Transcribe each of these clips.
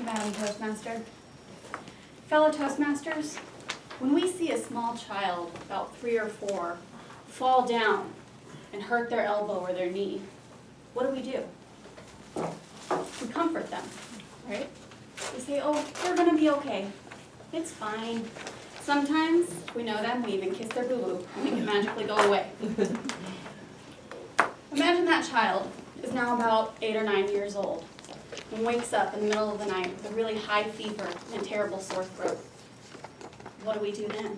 Madam Toastmaster. Fellow Toastmasters, when we see a small child, about 3 or 4, fall down and hurt their elbow or their knee, what do? We comfort them, right? We say, oh, they're gonna be okay. It's fine. Sometimes we know them, we even kiss their boo-boo and make it magically go away. Imagine that child is now about 8 or 9 years old and wakes up in the middle of the night with a really high fever and a terrible sore throat. What do we do then?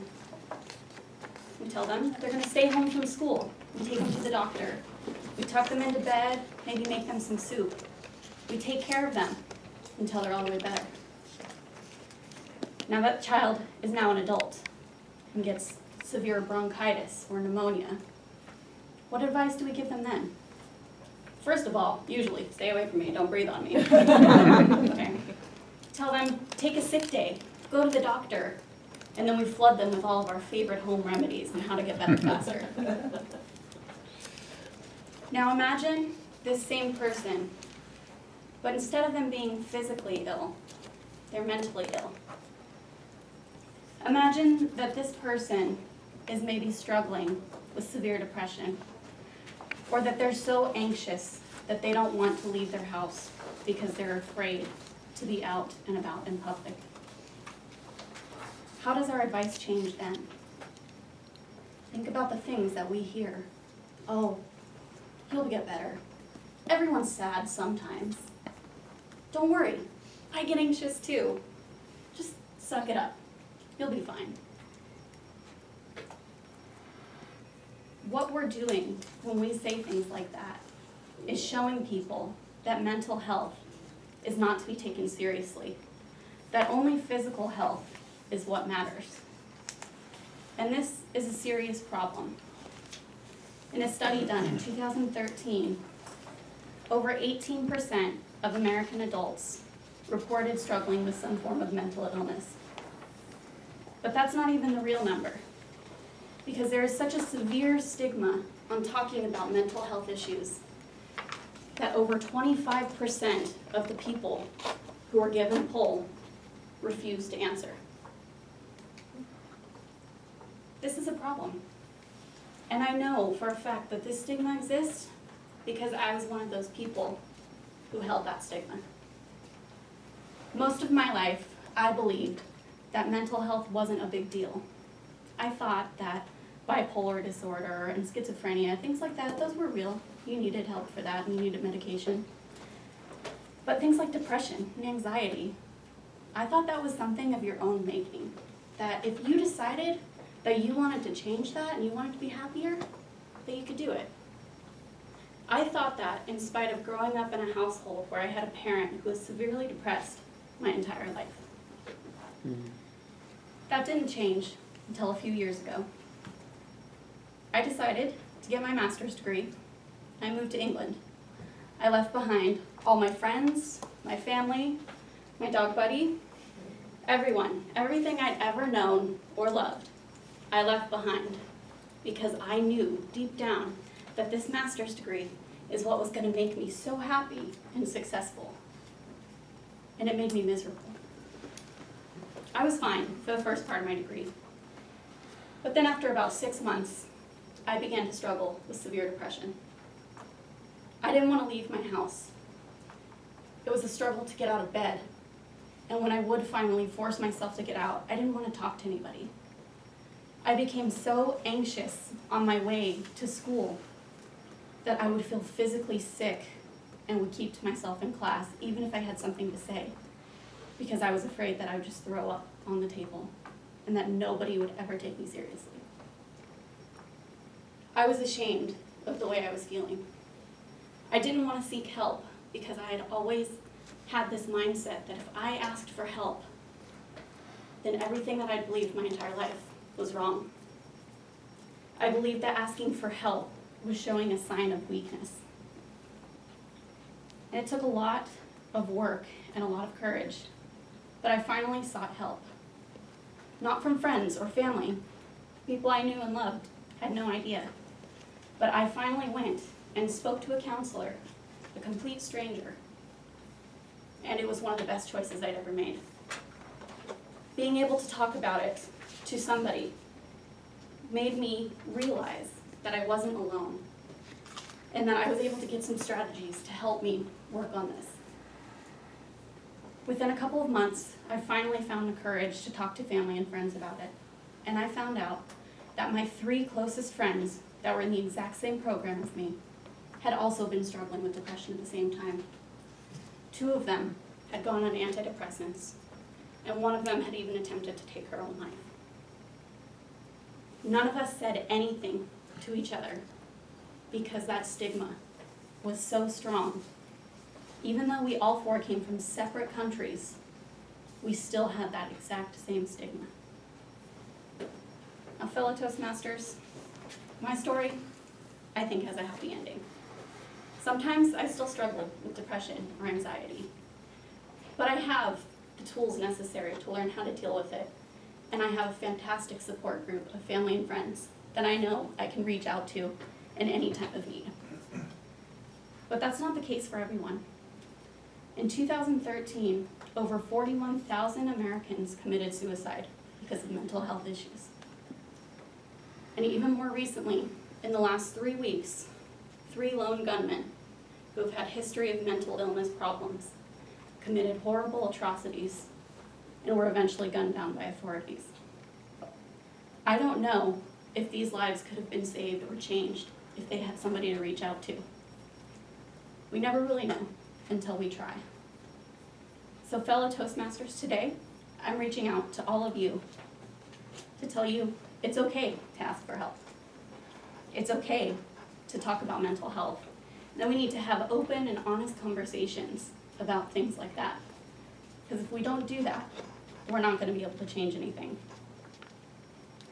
We tell them that they're going to stay home from school. We take them to the doctor. We tuck them into bed, maybe make them some soup. We take care of them until they're all the way better. Now that child is now an adult and gets severe bronchitis or pneumonia. What advice do we give them then? First of all, usually, stay away from me, don't breathe on me. Okay. Tell them, take a sick day, go to the doctor, and then we flood them with all of our favorite home remedies and how to get better faster. Now imagine this same person, but instead of them being physically ill, they're mentally ill. Imagine that this person is maybe struggling with severe depression, or that they're so anxious that they don't want to leave their house because they're afraid to be out and about in public. How does our advice change then? Think about the things that we hear. Oh, you'll get better. Everyone's sad sometimes. Don't worry, I get anxious too. Just suck it up. You'll be fine. What we're doing when we say things like that is showing people that mental health is not to be taken seriously, that only physical health is what matters. And this is a serious problem. In a study done in 2013, over 18% of American adults reported struggling with some form of mental illness. But that's not even the real number, because there is such a severe stigma on talking about mental health issues that over 25% of the people who are given a poll refuse to answer. This is a problem. And I know for a fact that this stigma exists because I was one of those people who held that stigma. Most of my life, I believed that mental health wasn't a big deal. I thought that bipolar disorder and schizophrenia, things like that, those were real. You needed help for that and you needed medication. But things like depression and anxiety, I thought that was something of your own making. That if you decided that you wanted to change that and you wanted to be happier, that you could do it. I thought that in spite of growing up in a household where I had a parent who was severely depressed my entire life. That didn't change until a few years ago. I decided to get my master's degree. I moved to England. I left behind all my friends, my family, my dog buddy, everyone, everything I'd ever known or loved. I left behind because I knew deep down that this master's degree is what was going to make me so happy and successful. And it made me miserable. I was fine for the first part of my degree. But then after about 6 months, I began to struggle with severe depression. I didn't want to leave my house. It was a struggle to get out of bed. And when I would finally force myself to get out, I didn't want to talk to anybody. I became so anxious on my way to school that I would feel physically sick and would keep to myself in class, even if I had something to say, because I was afraid that I would just throw up on the table and that nobody would ever take me seriously. I was ashamed of the way I was feeling. I didn't want to seek help because I had always had this mindset that if I asked for help, then everything that I'd believed my entire life was wrong. I believed that asking for help was showing a sign of weakness. And it took a lot of work and a lot of courage, but I finally sought help. Not from friends or family. People I knew and loved had no idea. But I finally went and spoke to a counselor, a complete stranger. and it was one of the best choices I'd ever made. Being able to talk about it to somebody made me realize that I wasn't alone, and that I was able to get some strategies to help me work on this. Within a couple of months, I finally found the courage to talk to family and friends about it, and I found out that my 3 closest friends that were in the exact same program as me had also been struggling with depression at the same time. 2 of them had gone on antidepressants, and 1 of them had even attempted to take her own life. None of us said anything to each other because that stigma was so strong. Even though we all 4 came from separate countries, we still had that exact same stigma. Now, fellow Toastmasters, my story, I think, has a happy ending. Sometimes I still struggle with depression or anxiety, but I have the tools necessary to learn how to deal with it, and I have a fantastic support group of family and friends that I know I can reach out to in any time of need. But that's not the case for everyone. In 2013, over 41,000 Americans committed suicide because of mental health issues. And even more recently, in the last 3 weeks, 3 lone gunmen who have had history of mental illness problems committed horrible atrocities and were eventually gunned down by authorities. I don't know if these lives could have been saved or changed if they had somebody to reach out to. We never really know until we try. So fellow Toastmasters, today, I'm reaching out to all of you to tell you it's okay to ask for help. It's okay to talk about mental health. And that we need to have open and honest conversations about things like that. Because if we don't do that, we're not going to be able to change anything.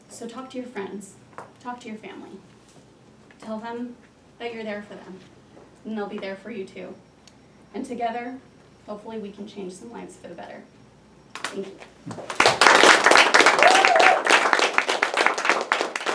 So talk to your friends, talk to your family. Tell them that you're there for them, and they'll be there for you too. And together, hopefully we can change some lives for the better. Thank you.